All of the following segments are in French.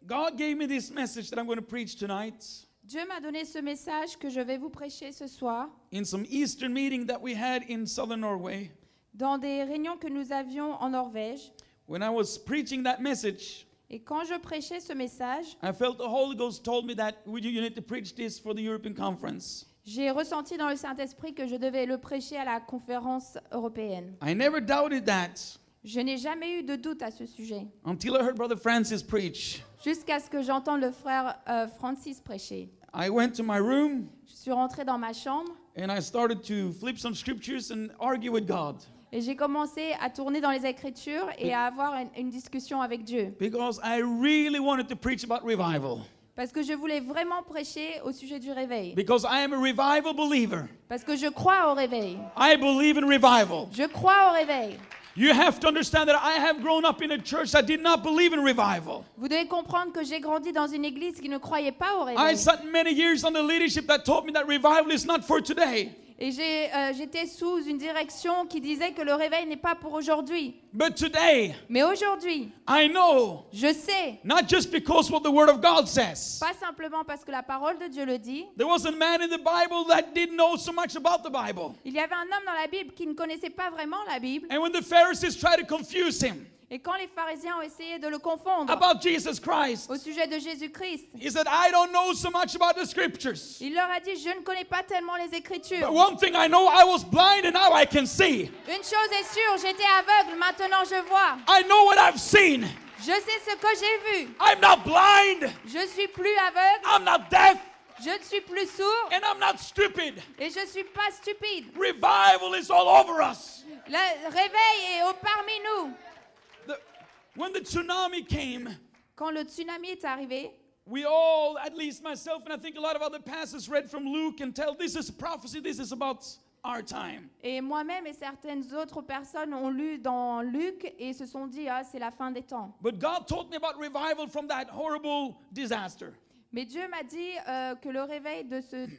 God gave me this message that I'm going to preach tonight Dieu m'a donné ce message que je vais vous prêcher ce soir in some Easter meeting that we had in southern Norway. dans des réunions que nous avions en Norvège. When I was preaching that message, Et quand je prêchais ce message, I felt the Holy Ghost told me that you need to preach this for the European Conference. j'ai ressenti dans le Saint-Esprit que je devais le prêcher à la conférence européenne. I never doubted that Je n'ai jamais eu de doute à ce sujet, until I heard Brother Francis preach. jusqu'à ce que j'entende le frère Francis prêcher. I went to my room Je suis rentrée dans ma chambre and I started to flip some scriptures and argue with God et j'ai commencé à tourner dans les Écritures et à avoir une discussion avec Dieu. because I really wanted to preach about revival. Parce que je voulais vraiment prêcher au sujet du réveil. Because I am a revival believer. Parce que je crois au réveil. I believe in revival. Je crois au réveil. You have to understand that I have grown up in a church that did not believe in revival. Vous devez comprendre que j'ai grandi dans une église qui ne croyait pas au I réveil. sat many years under leadership that taught me that revival is not for today. Et j'étais sous une direction qui disait que le réveil n'est pas pour aujourd'hui. But today, Mais aujourd'hui, I know, je sais, not just because what the Word of God says. pas simplement parce que la parole de Dieu le dit, There was a man in the Bible that didn't know so much about the Bible. il y avait un homme dans la Bible qui ne connaissait pas vraiment la Bible. And when the Pharisees tried to confuse him Et quand les pharisiens ont essayé de le confondre about Jesus Christ, au sujet de Jésus-Christ, he said, I don't know so much about the scriptures. il leur a dit, je ne connais pas tellement les But Écritures. one thing I know, I was blind and now I can see. Une chose est sûre, j'étais aveugle, maintenant je vois. I know what I've seen. Je sais ce que j'ai vu. I'm not blind. Je suis plus aveugle, I'm not deaf. je ne suis plus sourd And I'm not stupid. et je ne suis pas stupide. Revival is all over us. Le réveil est parmi nous. When the tsunami came, Quand le tsunami est arrivé, we all, at least myself, and I think a lot of other pastors read from Luke and tell this is prophecy, this is about our time. et moi-même et certaines autres personnes ont lu dans Luc et se sont dit, ah, c'est la fin des temps. But God taught me about revival from that horrible disaster. Mais Dieu m'a dit que le réveil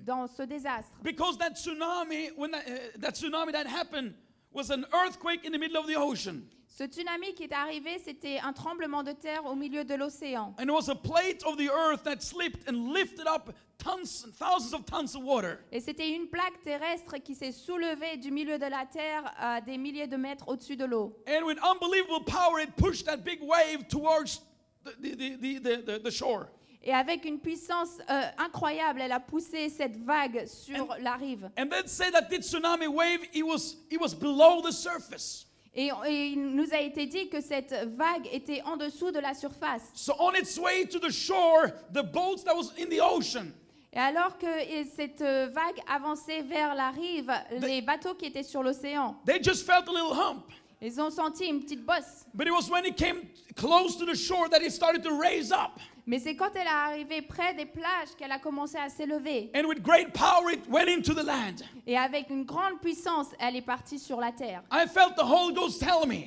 dans ce désastre, Because that tsunami, when that tsunami that happened, was an earthquake in the middle of the ocean. ce tsunami qui est arrivé, c'était un tremblement de terre au milieu de l'océan. And it was a plate of the earth that slipped and lifted up tons and thousands of tons of water. Et c'était une plaque terrestre qui s'est soulevée du milieu de la terre à des milliers de mètres au-dessus de l'eau. And with unbelievable power, it pushed that big wave towards the shore. Et avec une puissance incroyable, elle a poussé cette vague sur la rive. And then say that this tsunami wave, it was below the surface. Et il nous a été dit que cette vague était en dessous de la surface. So on its way to the shore, the boats that was in the ocean, Et alors que cette vague avançait vers la rive, les bateaux qui étaient sur l'océan, they just felt a little hump. ils ont senti une petite bosse. But it was when it came close to the shore that it started to raise up. Mais c'est quand elle est arrivée près des plages qu'elle a commencé à s'élever. And with great power, it went into the land. Et avec une grande puissance, elle est partie sur la terre. I felt the Holy Ghost tell me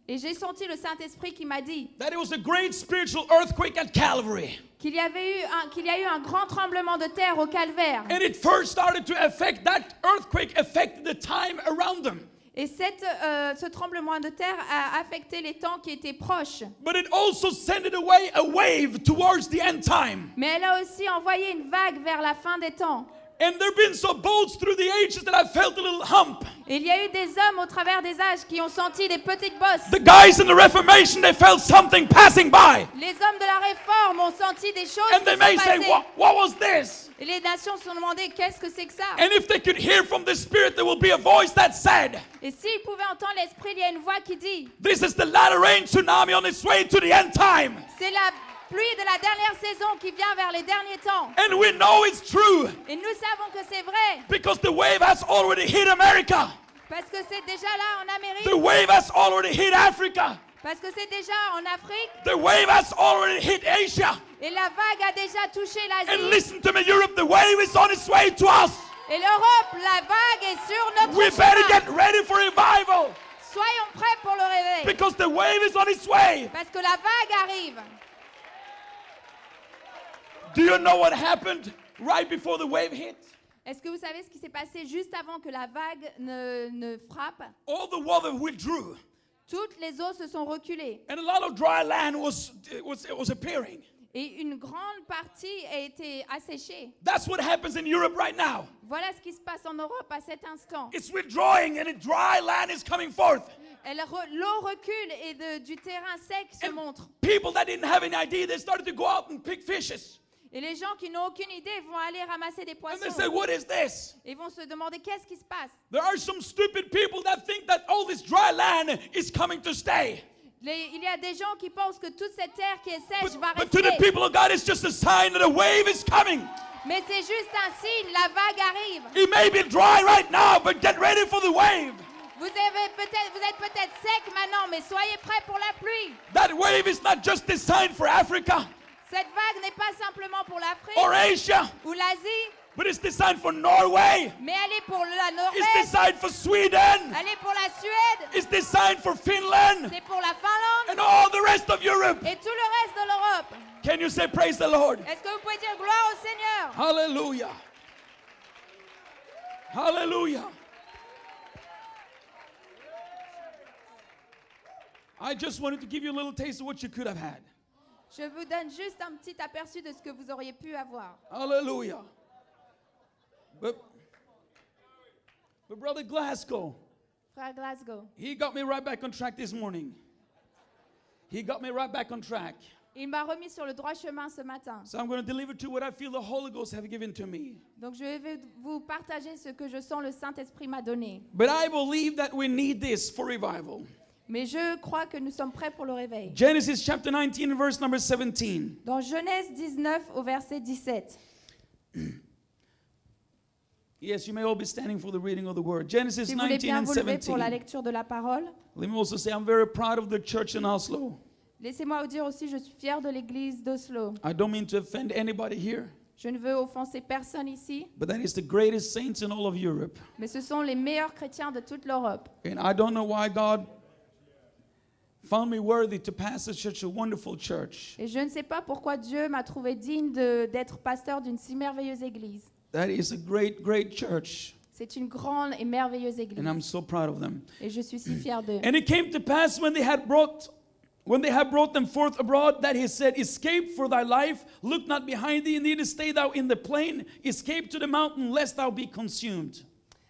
Et j'ai senti le Saint-Esprit qui m'a dit that it was a great spiritual earthquake at Calvary. qu'il y a eu un grand tremblement de terre au Calvaire. And it first started to affect, that earthquake affected the time around them. Et ce tremblement de terre a affecté les temps qui étaient proches. But it also sent away a wave towards the end time. Mais elle a aussi envoyé une vague vers la fin des temps. And there have been some boats through the ages that I felt a little hump. Et il y a eu des hommes au travers des âges qui ont senti des petites bosses. The guys in the Reformation, they felt something passing by. Les hommes de la Réforme ont senti des choses And qui they sont may say, passées. what was this? Et les nations se sont demandé qu'est-ce que c'est que ça. And if they could hear from the Spirit, there will be a voice that said, Et s'ils pouvaient entendre l'Esprit, il y a une voix qui dit this is the latter rain tsunami on its way to the end time. c'est la pluie de la dernière saison qui vient vers les derniers temps. And we know it's true Et nous savons que c'est vrai because the wave has already hit America. parce que c'est déjà là en Amérique, The wave has already hit Africa. parce que c'est déjà en Afrique The wave has already hit Asia. et la vague a déjà touché And l'Asie. listen to me, Europe, the wave is on its way to us. Et l'Europe, la vague est sur notre We better chemin. get ready for revival Soyons prêts pour le réveil because the wave is on its way. parce que la vague arrive. Do you know what happened right before the wave hit? Est-ce que vous savez ce qui s'est passé juste avant que la vague ne frappe? All the water withdrew, Toutes les eaux se sont reculées and a lot of dry land was appearing. Et une grande partie a été asséchée. That's what happens in Europe right now. Voilà ce qui se passe en Europe à cet instant. It's withdrawing and a dry land is coming forth. L'eau recule et du terrain sec se And montre. people that didn't have any idea, they started to go out and pick fishes. Et les gens qui n'ont aucune idée vont aller ramasser des And they poissons. say, what is this? Ils vont se demander qu'est-ce qui se passe. There are some stupid people that think that all this dry land is coming to stay. Il y a des gens qui pensent que toute cette terre qui est sèche va But to the rester. people of God, it's just a sign that a wave is coming. Mais c'est juste un signe, la vague arrive. It may be dry right now, but get ready for the wave. Vous êtes peut-être sec maintenant, mais soyez prêts pour la pluie. That wave is not just designed for Africa Cette vague n'est pas simplement pour l'Afrique or Asia, ou l'Asie, but it's designed for Norway. mais elle est pour la It's Norvège, designed for Sweden. elle est pour la Suède, It's designed for Finland c'est pour la Finlande and all the rest of Europe. et tout le reste de l'Europe. Can you say praise the Lord? Est-ce que vous pouvez dire gloire au Seigneur? Hallelujah. Hallelujah. I just wanted to give you a little taste of what you could have had. Je vous donne juste un petit aperçu de ce que vous auriez pu avoir. Hallelujah. But Brother Glasgow, Frère Glasgow, he got me right back on track this morning. He got me right back on track. il m'a remis sur le droit chemin ce matin. So I'm going to deliver to you what I feel the Holy Ghost have given to me. Donc je vais vous partager ce que je sens le Saint-Esprit m'a donné. But I believe that we need this for revival. Mais je crois que nous sommes prêts pour le réveil. Genesis chapter 19 verse number 17. Dans Genèse 19 au verset 17. Yes, you may all be standing for the reading of the word. Genesis Si vous voulez 19 bien and vous lever pour la 17. lecture de la parole. Let me also say I'm very proud of the church in Oslo. Laissez-moi vous dire aussi, je suis fière de l'église d'Oslo. I don't mean to offend anybody here, Je ne veux offenser personne ici, but that is the greatest saints in all of Europe. mais ce sont les meilleurs chrétiens de toute l'Europe. And I don't know why God found me worthy to pastor such a wonderful church. Et je ne sais pas pourquoi Dieu m'a trouvé digne d'être pasteur d'une si merveilleuse église. That is a great, great church. C'est une grande et merveilleuse église. And I'm so proud of them. Et je suis si fière d'eux. And it came to pass when they had brought them forth abroad, that he said, escape for thy life, look not behind thee, neither stay thou in the plain, escape to the mountain, lest thou be consumed.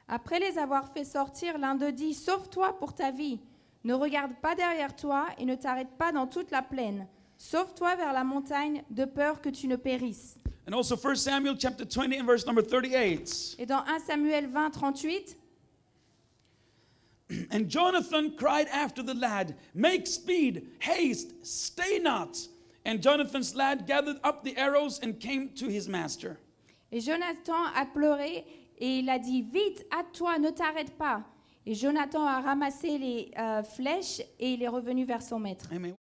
Après les avoir fait sortir, l'un d'eux dit, sauve-toi pour ta vie. Ne regarde pas derrière toi et ne t'arrête pas dans toute la plaine. Sauve-toi vers la montagne, de peur que tu ne périsses. And also 1 Samuel chapter 20 and verse number 38. Et dans 1 Samuel 20, 38, And Jonathan cried after the lad, make speed, haste, stay not. And Jonathan's lad gathered up the arrows and came to his master. et Jonathan a pleuré et il a dit, vite, hâte-toi, ne t'arrête pas. Et Jonathan a ramassé les flèches et il est revenu vers son maître. Amen.